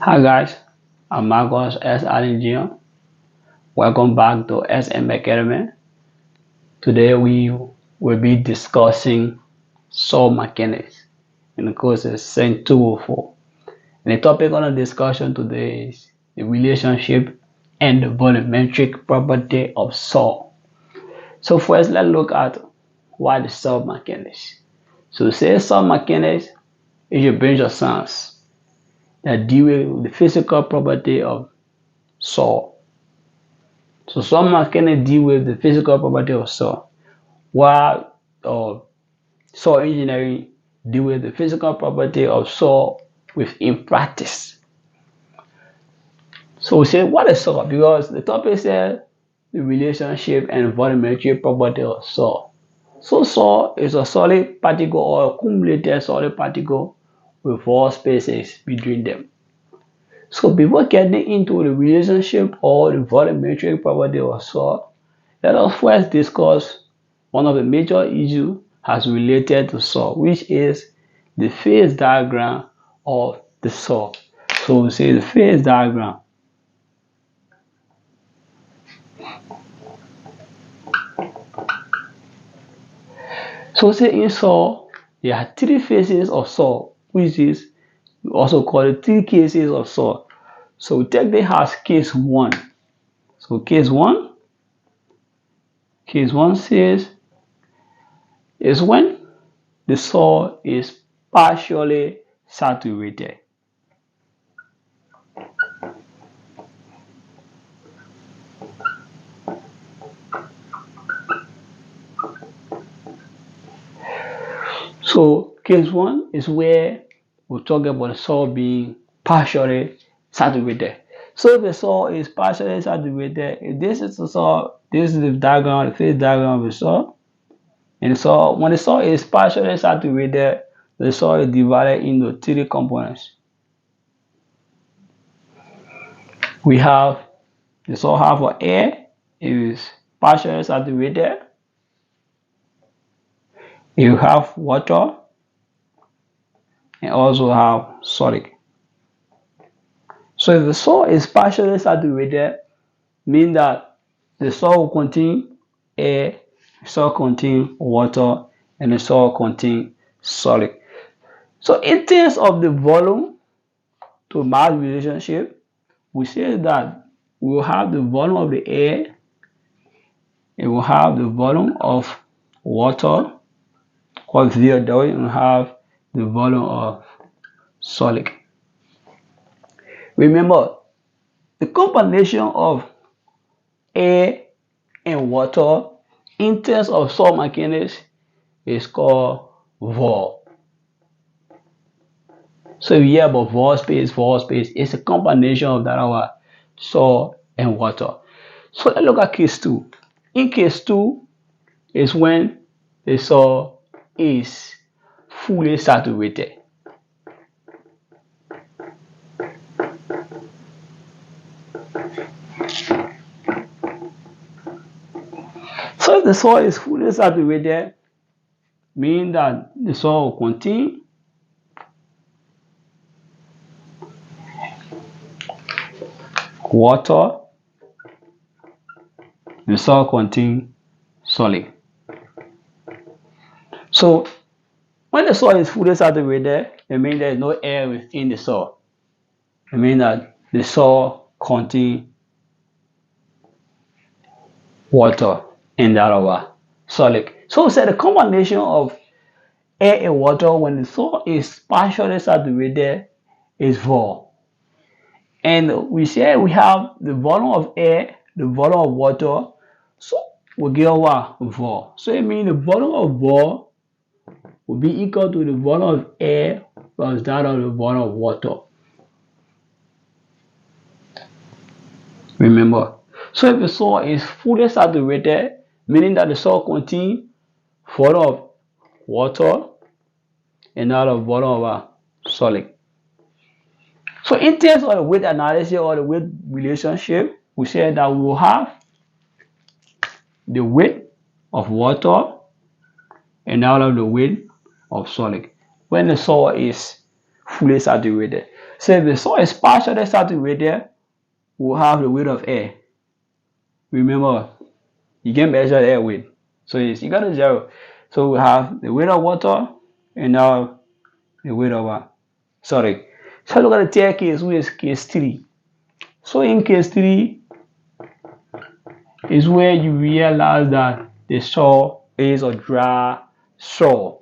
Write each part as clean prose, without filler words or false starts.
Hi guys, I'm Marcos S. Allen. Welcome back to SM Academy. Today we will be discussing saw mechanics in the course of CENG 204. And the topic on the discussion today is the relationship and the volumetric property of saw. So first let's look at what is saw mechanics. So say saw mechanics is a branch of science that deal with the physical property of saw. So some mechanics deal with the physical property of saw, while saw engineering deal with the physical property of saw within practice. So we say what is saw? Because the topic says the relationship and volumetric property of saw. So saw is a solid particle or accumulated solid particle with wall spaces between them. So before getting into the relationship or the volumetric property of saw, let us first discuss one of the major issues as related to saw, which is the phase diagram of the saw. So we say the phase diagram. So say in saw, there are three phases of saw, which is we also call it three cases of saw. So we take this as case one. So case one says is when the saw is partially saturated. So case one is where we talk about the saw being partially saturated. So if the saw is partially saturated, if this is the saw, this is the diagram, the phase diagram of the saw. And so when the saw is partially saturated, the saw is divided into three components. We have the saw have for air, it is partially saturated. You have water and also have solid. So if the saw is partially saturated, means that the saw will contain air, the saw contain water, and the saw contain solid. So in terms of the volume to mass relationship, we say that we will have the volume of the air, it will have the volume of water, called VOW, and have the volume of solid. Remember, the combination of air and water in terms of saw mechanics is called vol. So if you hear about vol space, it's a combination of that our saw and water. So let's look at case two. In case two is when the saw is fully saturated. So if the saw is fully saturated, means that the saw will contain water, the saw contain solid. So when the saw is fully saturated, it means there is no air within the saw. It means that the saw contains water and that of solid. So we said the combination of air and water when the saw is partially saturated is vol. And we say we have the volume of air, the volume of water, so we get what? Vol. So it means the volume of vol will be equal to the volume of air plus that of the volume of water. Remember, so if the saw is fully saturated, meaning that the saw contains volume of water and that of volume of solid. So in terms of the weight analysis or the weight relationship, we say that we will have the weight of water and that of the weight of solid when the saw is fully saturated. So if the soil is partially saturated, we'll have the weight of air. Remember, you can measure the air weight. So it's equal to 0. So we have the weight of water and now the weight of sorry. So look at the third case, which is case 3. So in case 3 is where you realize that the soil is a dry soil.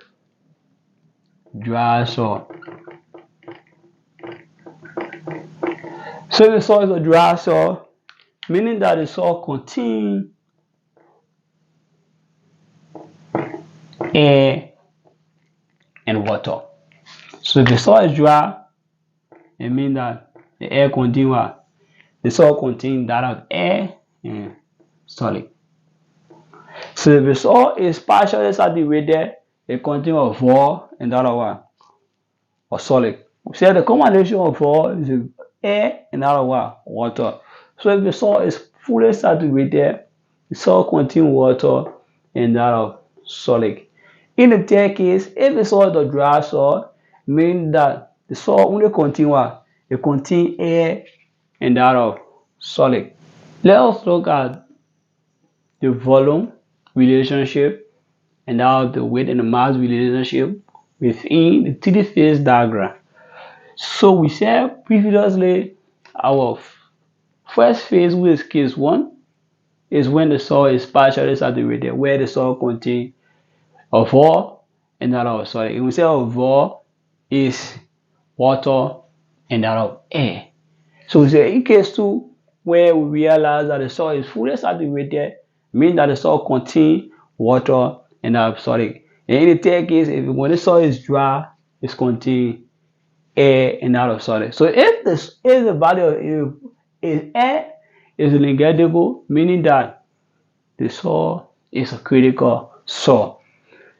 Dry soil. So the soil is a dry soil, meaning that the soil contains air and water. So if the soil is dry, it means that the air contains what? The soil contains that of air and solid. So if the soil is partially saturated, it contains a vol and that of what? A solid. We say the combination of vol is air and that of what? Water. So if the soil is fully saturated, the soil contains water and that of solid. In the third case, if the soil is a dry soil, means that the soil only contains what? It contains air and that of solid. Let us look at the volume relationship and now the weight and the mass relationship within the three-phase diagram. So we said previously our first phase, which is case 1, is when the soil is partially saturated, where the soil contains a vol and that of solid. And we say a vol is water and that of air. So we say in case 2, where we realize that the soil is fully saturated, means that the soil contains water and that of solid. And in the third case, when the soil is dry, it contains air and that of solid. So if the value of air is negligible, meaning that the soil is a critical soil.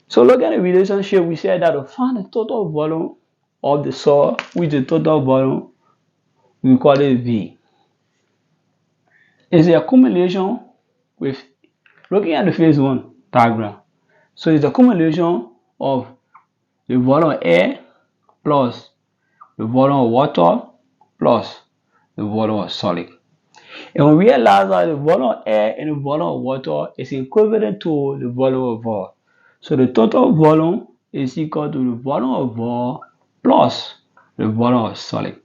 So look at the relationship. We said that to find the total volume of the soil, which is the total volume, we call it V. It's the accumulation with, looking at the phase 1 diagram. So it's the accumulation of the volume of air plus the volume of water plus the volume of solid. And we realize that the volume of air and the volume of water is equivalent to the volume of vol. So the total volume is equal to the volume of vol plus the volume of solid.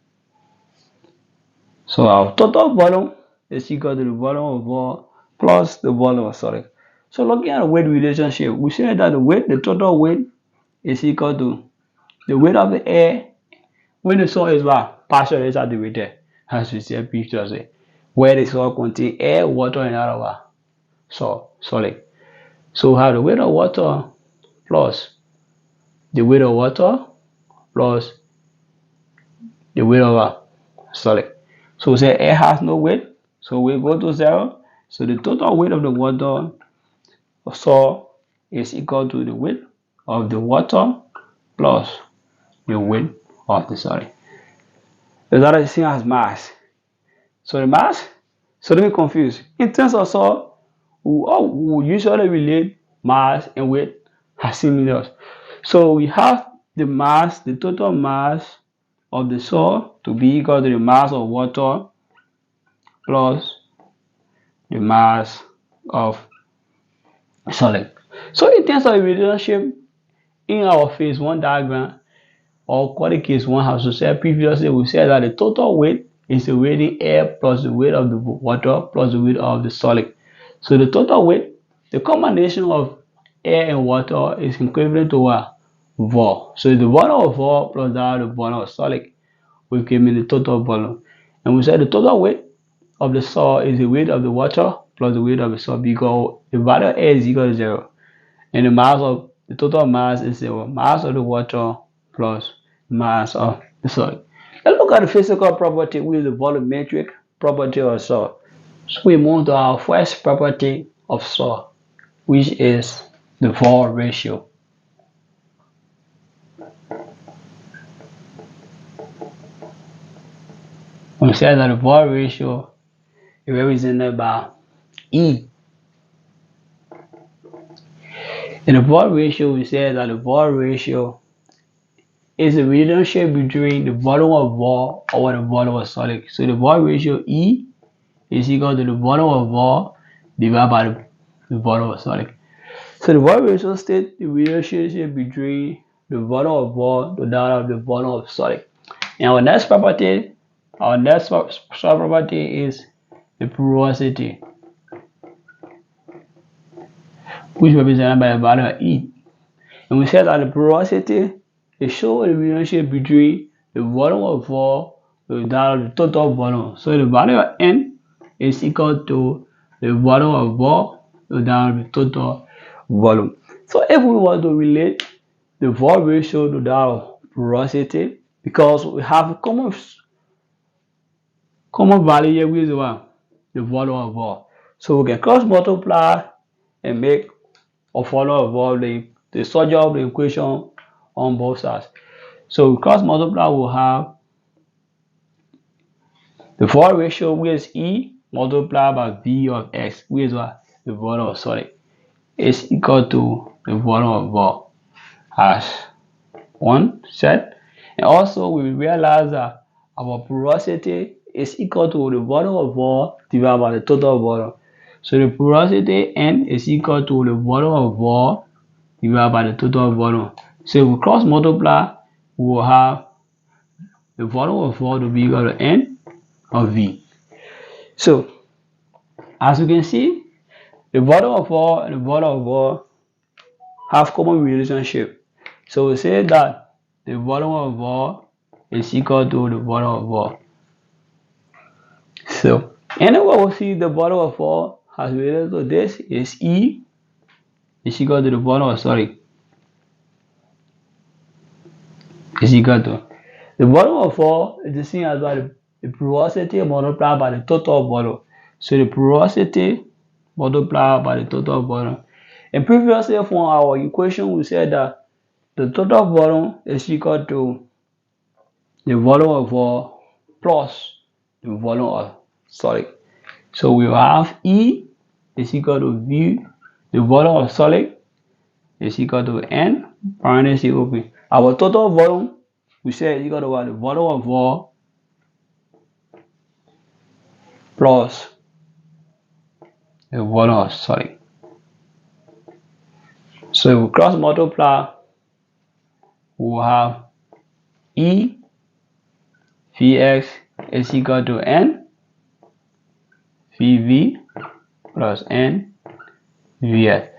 So our total volume is equal to the volume of vol plus the volume of solid. So looking at the weight relationship, we say that the total weight is equal to the weight of the air when the soil is partially saturated, as we said previously, where the soil contains air, water, and other solid. So we have the weight of water plus the weight of water plus the weight of solid. So we say air has no weight, so we go to 0. So the total weight of the water of soil is equal to the weight of the water plus the weight of the solid. The other is seen as mass. So the mass, so don't be confused. In terms of soil, we usually relate mass and weight as similar. So we have the mass, the total mass of the soil to be equal to the mass of water plus the mass of solid. So in terms of the relationship in our phase 1 diagram, or call it case 1, as we said previously, we said that the total weight is the weight in air plus the weight of the water plus the weight of the solid. So the total weight, the combination of air and water is equivalent to what? Vol. So the volume of vol plus that of the volume of solid will give me the total volume. And we said the total weight of the soil is the weight of the water plus the weight of the soil, because the value of air is equal to 0. And the total mass is the mass of the water plus mass of the soil. Let's look at the physical property with the volumetric property of soil. So we move to our first property of soil, which is the vol ratio. We said that the vol ratio is represented by E. In the vol ratio, we said that the vol ratio is the relationship between the volume of water over the volume of solid. So the volume ratio E is equal to the volume of water divided by the volume of solid. So the volume ratio states the relationship between the volume of water to that of the volume of solid. And our next property is the porosity, which is represented by the value of E. And we said that the porosity is shows the relationship between the volume of water to that of the total volume. So the value of N is equal to the volume of water to that of the total volume. So if we want to relate the volume ratio to that of porosity, because we have a common value here, which is what? The volume of water. So we can cross multiply and make a volume of water the subject of the equation on both sides. So we cross multiply, we'll have the volume ratio, which is E multiplied by V of X, which is what? The volume of solid, is equal to the volume of water as one set. And also we realize that our porosity is equal to the volume of water divided by the total volume. So the porosity N is equal to the volume of water divided by the total volume. So if we cross multiply, we will have the volume of water to be equal to N of V. So as you can see, the volume of water and the volume of water have common relationship. So we say that the volume of water is equal to the volume of water. So anywhere we see the volume of water has related to this is E is equal to the volume of solid. Is equal to the volume of water is the same as the porosity multiplied by the total volume. So the porosity multiplied by the total volume. And previously from our equation we said that the total volume is equal to the volume of water plus the volume of solid. So we will have E is equal to V, the volume of solid is equal to N parenthesis open. Our total volume we say is equal to what? The volume of water plus the volume of solid. So if we cross multiply, we will have E Vx is equal to N Vv plus N Vs.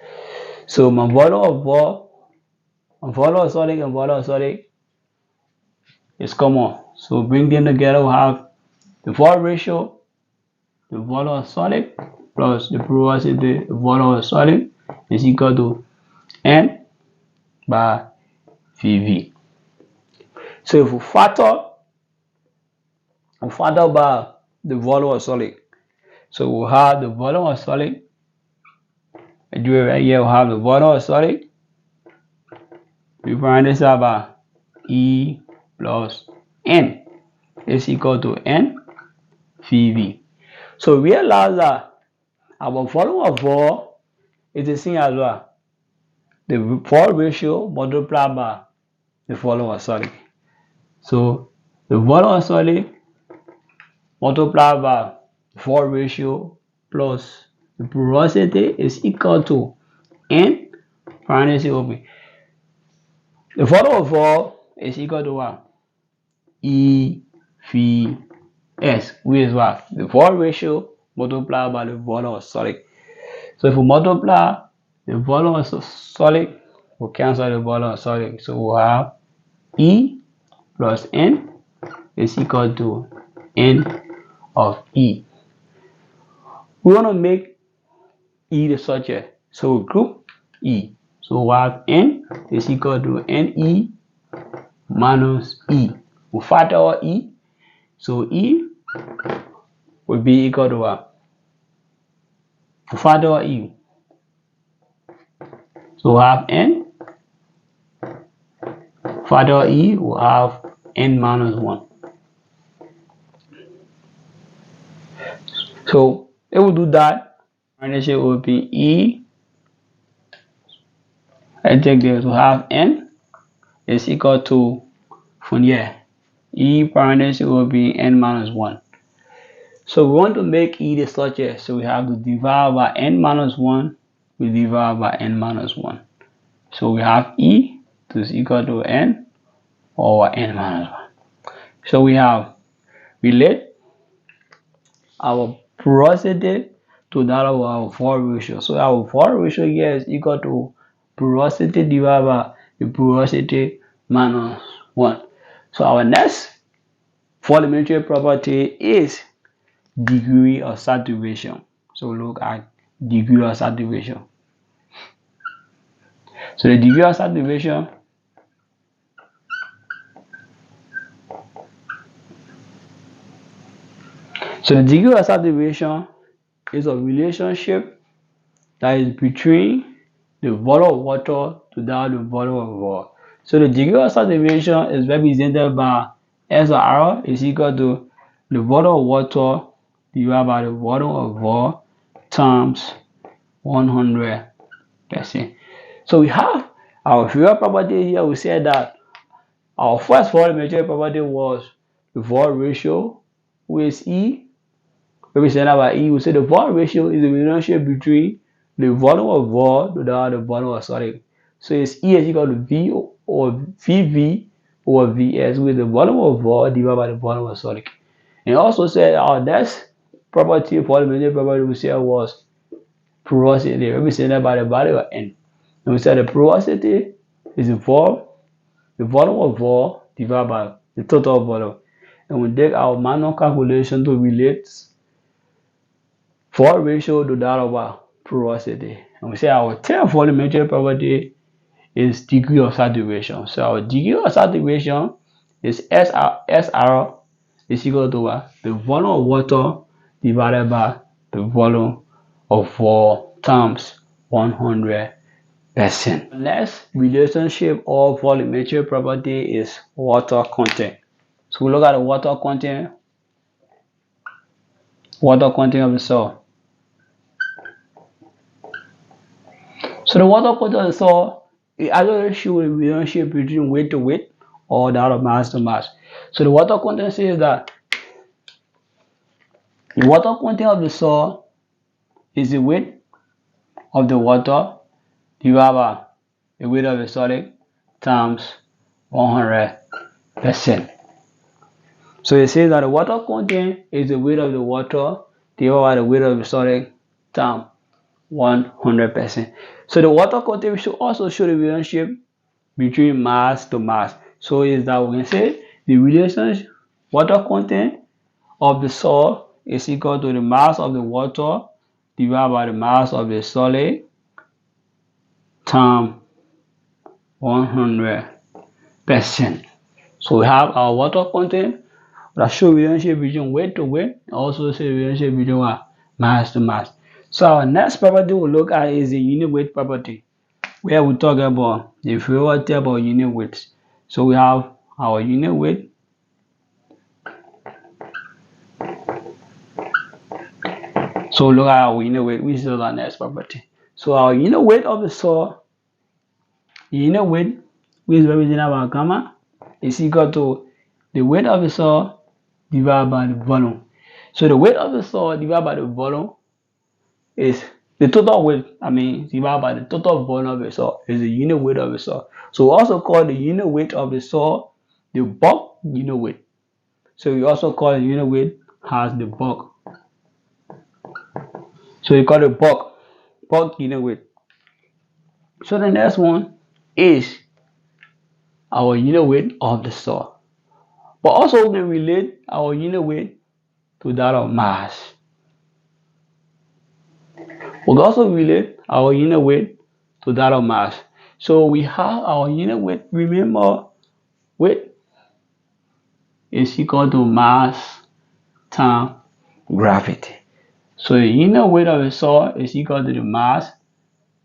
So my volume of water, my volume of solid and volume of solid is common. So bring them together, we have the volume ratio, the volume of solid plus the porosity, the volume of solid is equal to N by Vv. So if we factor by the volume of solid, so we'll have the volume of solid, I do it right here, we'll have the volume of solid, we find this out by E plus N is equal to N Vv. So realize that our volume of water is the same as well, the volume ratio multiplied by the volume of solid. So the volume of solid multiplied by the volume ratio plus the porosity is equal to N parenthesis open. The volume of water is equal to what? E V S, which is what? The volume ratio multiplied by the volume of solid. So if we multiply the volume of solid, we'll cancel the volume of solid. So we'll have E plus N is equal to N of E. We want to make E the subject, so we group E. So we have N is equal to NE minus E. We factor our E, so E will be equal to what? We factor our E. So we have N, factor our E, we have N minus 1. So if we do that, relationship will be E. I take this, we have N is equal to from here. E parenthesis will be n minus 1. So we want to make E the structure, so we have to divide by n minus 1, we divide by n minus 1. So we have E is equal to n over n minus 1. So we have relate our porosity to that of our volume ratio. So our volume ratio here is equal to porosity divided by the porosity minus 1. So our next volumetric property is degree of saturation. So look at degree of saturation. So the degree of saturation is a relationship that is between the volume of water to that of the volume of water. So the degree of saturation is represented by SR is equal to the volume of water divided by the volume of water times 100%. So we have our real property here. We said that our first volumetric property was the volume ratio, which is E. Represented by E, we say the volume ratio is the relationship between the volume of water to the volume of solid. So it's E is equal to V or VV over Vs, with the volume of water divided by the volume of solid. And also said our next property, volumetric property, we said was porosity, represented by the value of N. And we said the porosity is the volume of water divided by the total volume. And we take our manual calculation to relate volume ratio to that of our porosity. And we say our third volumetric property is degree of saturation. So our degree of saturation is SR is equal to the volume of water divided by the volume of water times 100%. Next relationship of volumetric property is water content. So we look at the water content of the soil. So the water content of the soil, it actually shows a relationship between weight to weight or that of mass to mass. So the water content says that the water content of the soil is the weight of the water divided by the weight of the solid times 100%. So it says that the water content is the weight of the water divided by the weight of the solid times 100%. So the water content should also show the relationship between mass to mass. So is that we can say the relationship water content of the soil is equal to the mass of the water divided by the mass of the solid times 100%. So we have our water content that show relationship between weight to weight, and also show relationship between mass to mass. So our next property we'll look at is the unit weight property, where we talk about the variety of unit weights. So we have our unit weight. So look at our unit weight, which is our next property. So our unit weight of the soil, unit weight, which is represented by gamma, is equal to the weight of the soil divided by the volume. So the weight of the soil divided by the volume is the total weight, divided by the total volume of the soil is the unit weight of the soil. So we also call the unit weight of the soil the bulk unit weight. So we also call the unit weight as the bulk. So we call it bulk unit weight. So the next one is our unit weight of the soil. But also we can relate our unit weight to that of mass. We can also relate our unit weight to that of mass. So we have our unit weight, remember, weight is equal to mass times gravity. So the unit weight of the soil is equal to the mass.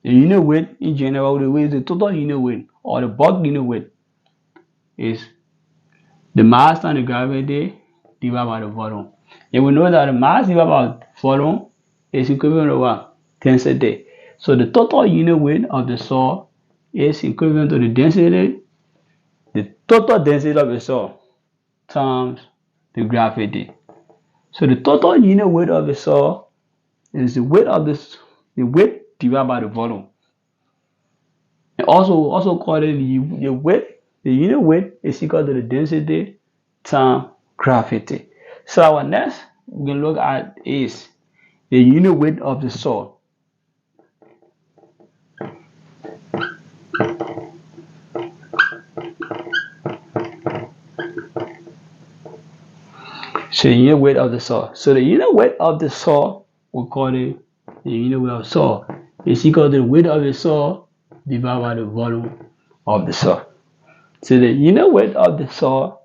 The unit weight in general, the weight is the total unit weight, or the bulk unit weight is the mass times the gravity divided by the volume. And we know that the mass divided by volume is equivalent to what? Density. So the total unit weight of the soil is equivalent to the density, the total density of the soil times the gravity. So the total unit weight of the soil is the weight of the weight divided by the volume. And also called it the weight. The unit weight is equal to the density times gravity. So our next we can look at is the unit weight of the soil. So the unit weight of the soil. So the unit weight of the soil, we call it the unit weight of soil, is equal to the weight of the soil divided by the volume of the soil. So the unit weight of the soil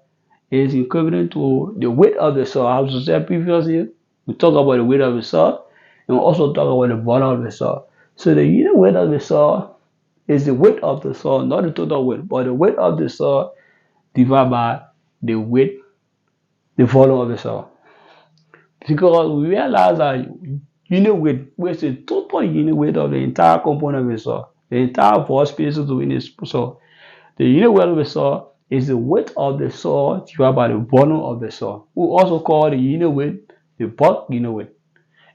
is equivalent to the weight of the soil. As we said previously, we talk about the weight of the soil and we also talk about the volume of the soil. So the unit weight of the soil is the weight of the soil, not the total weight, but the weight of the soil divided by the weight, the volume of the soil. Because we realize that unit weight, which is the total unit weight of the entire component of the soil, the entire void space within the soil. The unit weight of the soil is the weight of the soil divided by the volume of the soil. We also call the unit weight the bulk unit weight.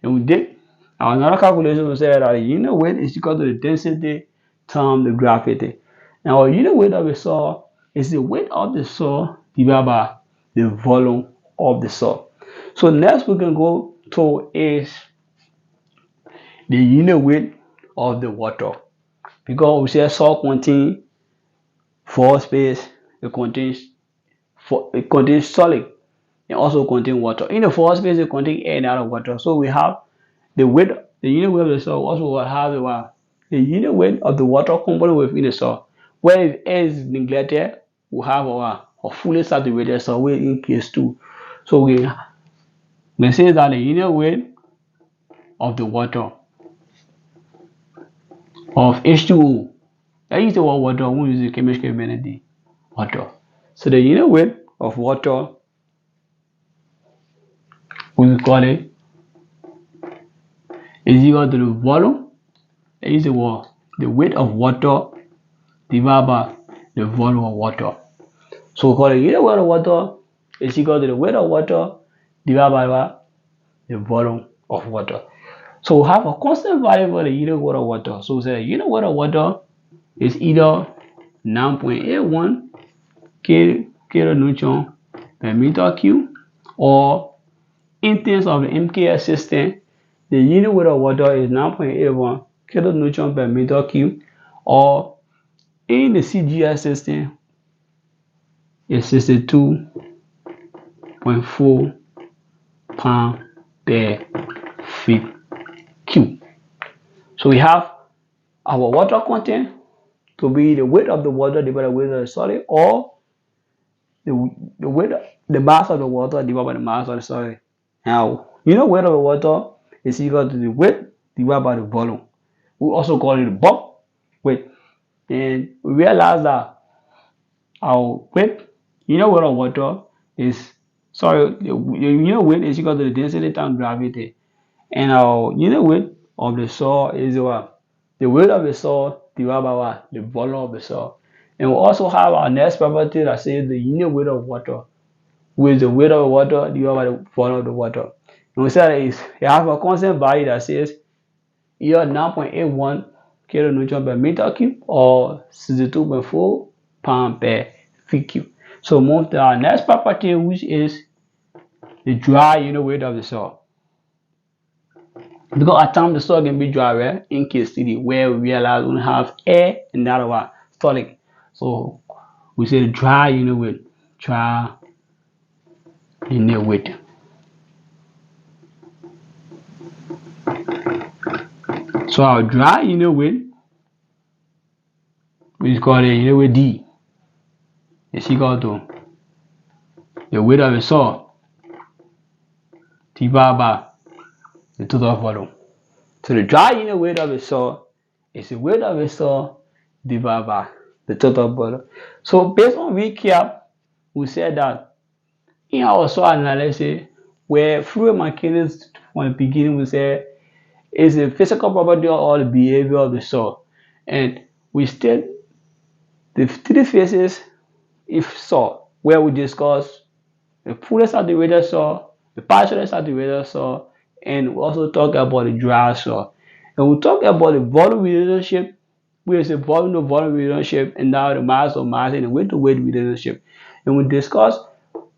And we did another calculation. We said that the unit weight is equal to the density times the gravity. Now, our unit weight of the soil is the weight of the soil divided by the volume of the soil. So next we can go to is the unit weight of the water. Because we say soil contains void space, it contains solid and also contains water. In the void space, it contains air and other water. So we have the weight, the unit weight of the soil. Also, will have the unit weight of the water component within the soil. Where if air is neglected, we have a fully saturated soil in case 2. So we say that the unit weight of the water of H2O. I use the word water, we use the chemistry ability water. So the unit weight of water, we call it, is equal to the volume. I use the word the weight of water divided by the volume of water. So we call the unit weight of water is equal to the weight of water divided by the volume of water. So we have a constant value for the unit weight of water. So we say the unit weight of water is either 9.81 kilonewton per meter cube, or in terms of the MKS system, the unit weight of water is 9.81 kilonewton per meter cube, or in the CGS system, is 62.4 pound per feet cube. So we have our water content to be the weight of the water divided by the weight of the solid, or the weight, the mass of the water divided by the mass of the solid. Now, weight of the water is equal to the weight divided by the volume. We also call it the bulk weight. And we realize that our weight, weight of water is, the unit weight is equal to the density times gravity. And our unit weight of the soil is what? The weight of the soil divided by what? The volume of the soil. And we also have our next property that says the unit weight of water, with the weight of the water divided by the volume of the water. And we say it has a constant value that says either 9.81 kilonewton per meter cube or 62.4 pound per feet cube. So move to our next property, which is the dry unit weight of the soil. Because at times the soil can be drier in case city where we realize we have air and that of solid. So we say the dry unit weight. Dry unit weight. So our dry unit weight, we call it unit weight D, is equal to the weight of the soil divided by the total volume. So the dry unit weight of the soil is the weight of the soil divided by the total volume. So based on recap, we said that in our soil analysis, where fluid mechanics from the beginning we said is the physical property or the behavior of the soil. And we state the 3 phases if soil, where we discuss the fully saturated soil, the partially saturated soil, and we also talk about the dry soil. And we talk about the volume relationship, where is a volume to volume relationship, and now the mass to mass and the weight to weight relationship. And we discuss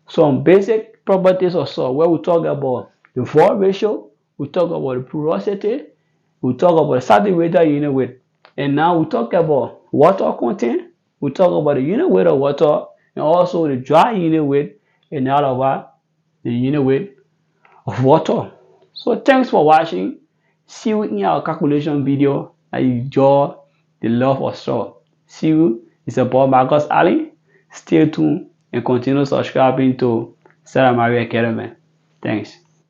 some basic properties of soil, where we talk about the vol ratio, we talk about the porosity, we talk about the saturated unit weight. And now we talk about water content, we talk about the unit weight of water, and also the dry unit weight, and now about the unit weight of water. So thanks for watching. See you in our calculation video. I enjoy the love of soil. See you. It's about Marcus Ali. Stay tuned and continue subscribing to Sarah Marie Academy. Thanks.